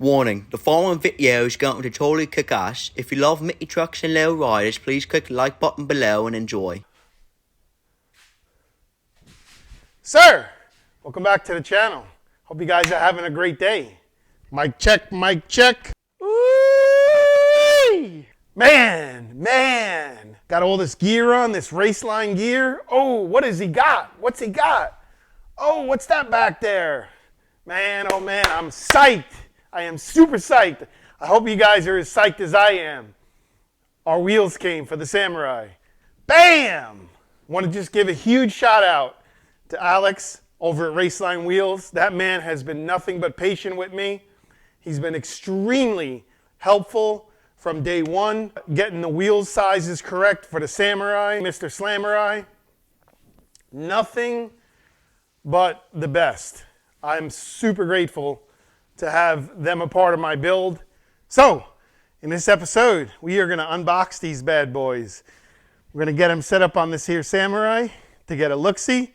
Warning, the following video is going to totally kick ass. If you love Mickey trucks and low riders, please click the like button below and enjoy. Sir, welcome back to the channel. Hope you guys are having a great day. Mic check, mic check. Ooh, man. Got all this gear on, this RACELINE gear. Oh, what has he got? What's he got? Oh, what's that back there? Man, oh man, I'm psyched. I am super psyched. I hope you guys are as psyched as I am. Our wheels came for the Samurai. Bam! Want to just give a huge shout out to Alex over at RACELINE Wheels. That man has been nothing but patient with me. He's been extremely helpful from day one, getting the wheel sizes correct for the Samurai, Mr. SLAMURAI. Nothing but the best. I'm super grateful to have them a part of my build. So, in this episode, we are going to unbox these bad boys. We're going to get them set up on this here Samurai to get a look-see,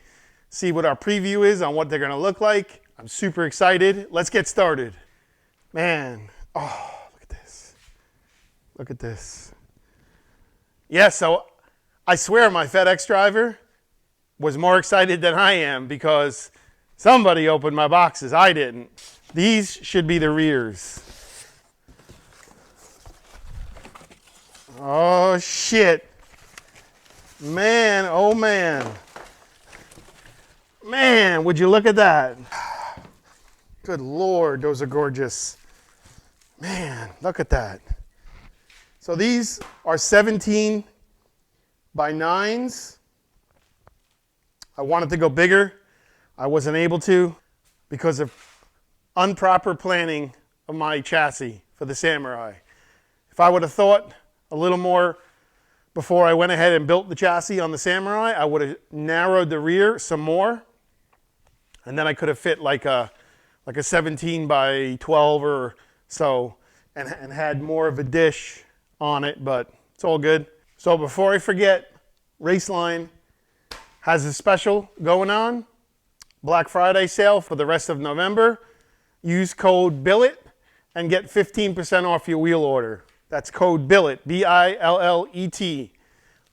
see what our preview is on what they're going to look like. I'm super excited. Let's get started. Man, oh, look at this. Look at this. Yeah, so I swear my FedEx driver was more excited than I am because somebody opened my boxes. I didn't. These should be the rears. Oh, shit. Man, oh, man. Man, would you look at that? Good Lord, those are gorgeous. Man, look at that. So these are 17 by 9s. I wanted to go bigger. I wasn't able to because of improper planning of my chassis for the Samurai. If I would have thought a little more before I went ahead and built the chassis on the Samurai, I would have narrowed the rear some more, and then I could have fit like a 17 by 12 or so and had more of a dish on it, but it's all good. So before I forget, RACELINE has a special going on. Black Friday sale for the rest of November. Use code BILLET and get 15% off your wheel order. That's code BILLET, B-I-L-L-E-T,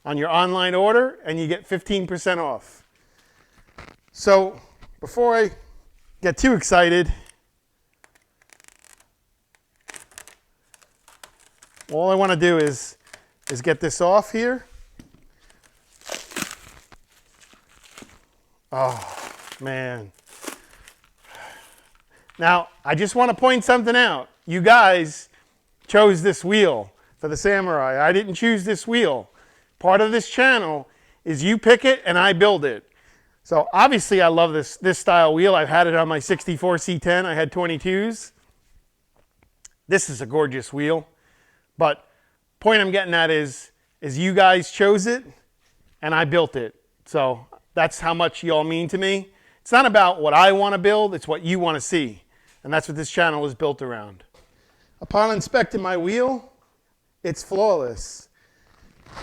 on your online order, and you get 15% off. So before I get too excited, all I want to do is get this off here. Oh, man. Now, I just want to point something out. You guys chose this wheel for the Samurai. I didn't choose this wheel. Part of this channel is you pick it and I build it. So obviously I love this style wheel. I've had it on my 64 C10. I had 22s. This is a gorgeous wheel. But point I'm getting at is you guys chose it and I built it. So that's how much y'all mean to me. It's not about what I want to build, it's what you want to see. And that's what this channel is built around. Upon inspecting my wheel, it's flawless.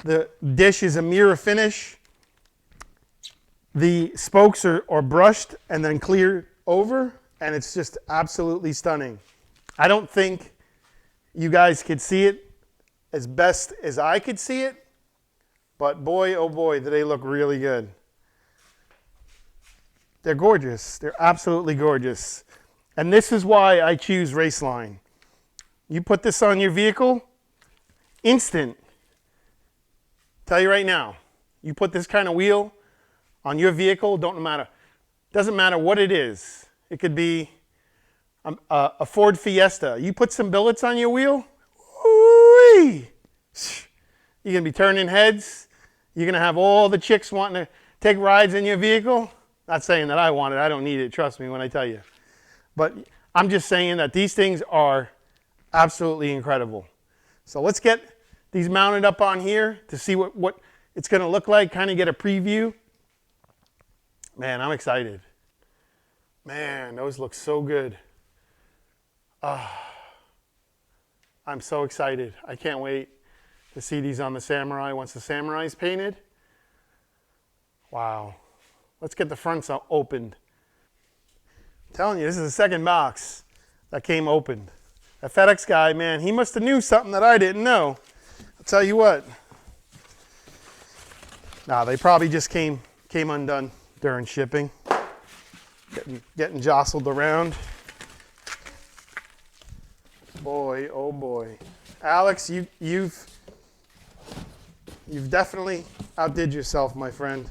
The dish is a mirror finish. The spokes are brushed and then cleared over, and it's just absolutely stunning. I don't think you guys could see it as best as I could see it, but boy, oh boy, do they look really good. They're gorgeous. They're absolutely gorgeous. And this is why I choose RACELINE. You put this on your vehicle, instant. Tell you right now, you put this kind of wheel on your vehicle, doesn't matter what it is. It could be a Ford Fiesta. You put some billets on your wheel, ooh-wee. You're going to be turning heads. You're going to have all the chicks wanting to take rides in your vehicle. Not saying that I want it. I don't need it. Trust me when I tell you. But I'm just saying that these things are absolutely incredible. So let's get these mounted up on here to see what it's going to look like, kind of get a preview. Man, I'm excited. Man, those look so good. I'm so excited. I can't wait to see these on the Samurai once the Samurai is painted. Wow. Let's get the fronts opened. I'm telling you, this is the second box that came opened. That FedEx guy, man, he must have knew something that I didn't know. I'll tell you what. Nah, they probably just came undone during shipping. Getting jostled around. Boy, oh boy. Alex, you've definitely outdid yourself, my friend.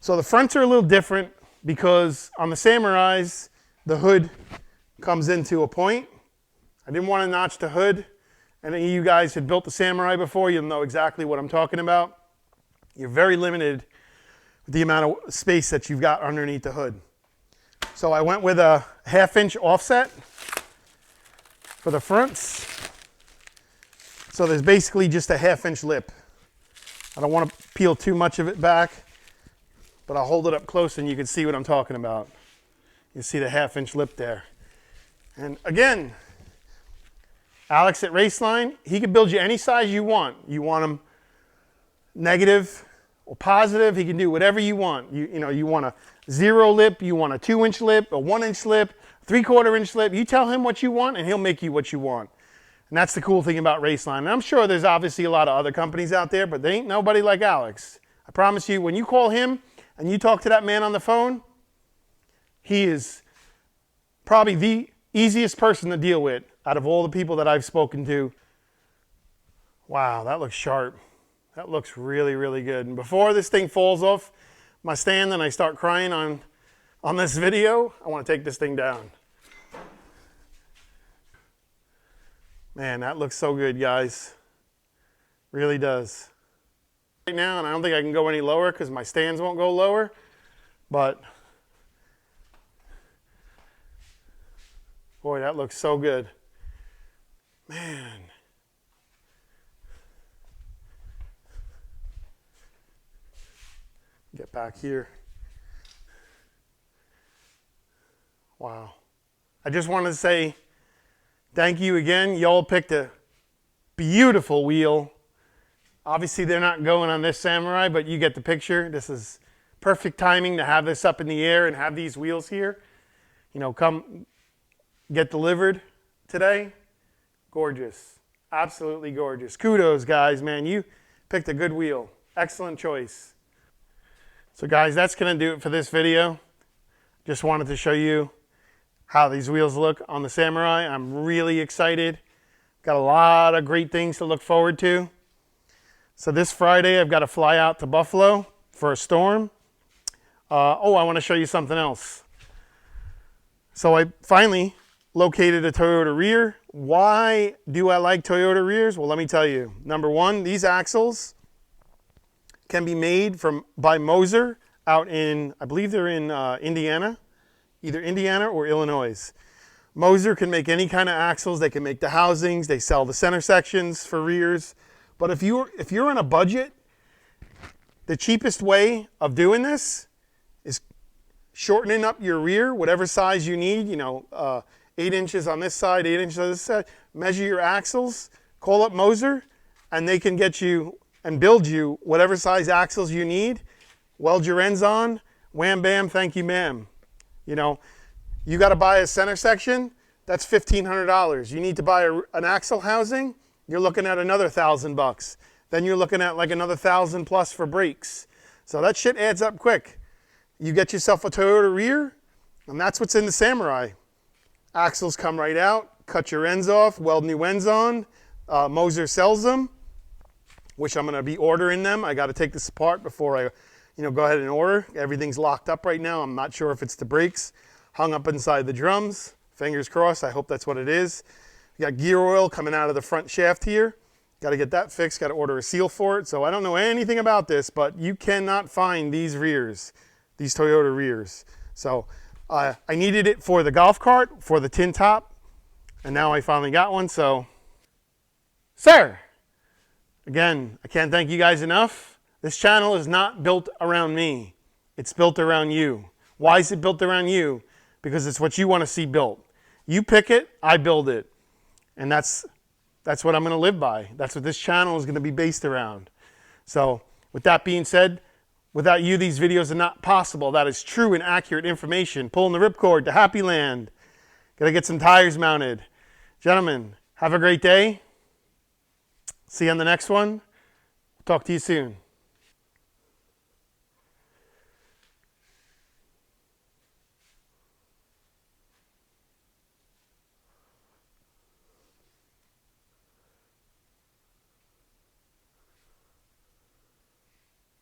So the fronts are a little different because on the Samurais, the hood comes into a point. I didn't want to notch the hood. And any of you guys had built the Samurai before, you'll know exactly what I'm talking about. You're very limited with the amount of space that you've got underneath the hood. So I went with a 1/2 inch offset for the fronts. So there's basically just a 1/2 inch lip. I don't want to peel too much of it back, but I'll hold it up close and you can see what I'm talking about. You see the 1/2 inch lip there. And again, Alex at RACELINE, he can build you any size you want. You want them negative or positive, he can do whatever you want. You want a 0 lip, you want a 2 inch lip, a 1 inch lip, 3/4 inch lip. You tell him what you want and he'll make you what you want. And that's the cool thing about RACELINE. And I'm sure there's obviously a lot of other companies out there, but there ain't nobody like Alex. I promise you, when you call him and you talk to that man on the phone, he is probably the easiest person to deal with out of all the people that I've spoken to. Wow, that looks sharp. That looks really, really good. And before this thing falls off my stand and I start crying on this video, I want to take this thing down. Man, that looks so good, guys. Really does. Right now, and I don't think I can go any lower because my stands won't go lower, but boy, that looks so good. Man. Get back here. Wow. I just wanted to say thank you again. Y'all picked a beautiful wheel. Obviously, they're not going on this Samurai, but you get the picture. This is perfect timing to have this up in the air and have these wheels here. You know, come get delivered today. Gorgeous. Absolutely gorgeous. Kudos, guys, man. You picked a good wheel. Excellent choice. So guys, that's going to do it for this video. Just wanted to show you how these wheels look on the Samurai. I'm really excited. Got a lot of great things to look forward to. So this Friday, I've got to fly out to Buffalo for a storm. I want to show you something else. So I finally located a Toyota rear. Why do I like Toyota rears? Well, let me tell you. Number one, these axles can be made by Moser out in, I believe they're in Indiana, either Indiana or Illinois. Moser can make any kind of axles. They can make the housings. They sell the center sections for rears. But if you're on a budget, the cheapest way of doing this is shortening up your rear, whatever size you need. 8 inches on this side, 8 inches on this side. Measure your axles. Call up Moser, and they can get you and build you whatever size axles you need. Weld your ends on. Wham, bam, thank you, ma'am. You got to buy a center section. That's $1,500. You need to buy an axle housing. You're looking at another $1,000. Then you're looking at like another $1,000 plus for brakes. So that shit adds up quick. You get yourself a Toyota rear, and that's what's in the Samurai. Axles come right out. Cut your ends off. Weld new ends on. Moser sells them, which I'm going to be ordering them. I got to take this apart before I, go ahead and order. Everything's locked up right now. I'm not sure if it's the brakes hung up inside the drums. Fingers crossed. I hope that's what it is. We got gear oil coming out of the front shaft here. Got to get that fixed. Got to order a seal for it. So I don't know anything about this, but you cannot find these rears, these Toyota rears. So I needed it for the golf cart, for the tin top, and now I finally got one. So, sir, again, I can't thank you guys enough. This channel is not built around me. It's built around you. Why is it built around you? Because it's what you want to see built. You pick it, I build it. And that's what I'm going to live by. That's what this channel is going to be based around. So with that being said, without you, these videos are not possible. That is true and accurate information. Pulling the ripcord to Happy Land. Got to get some tires mounted. Gentlemen, have a great day. See you on the next one. Talk to you soon.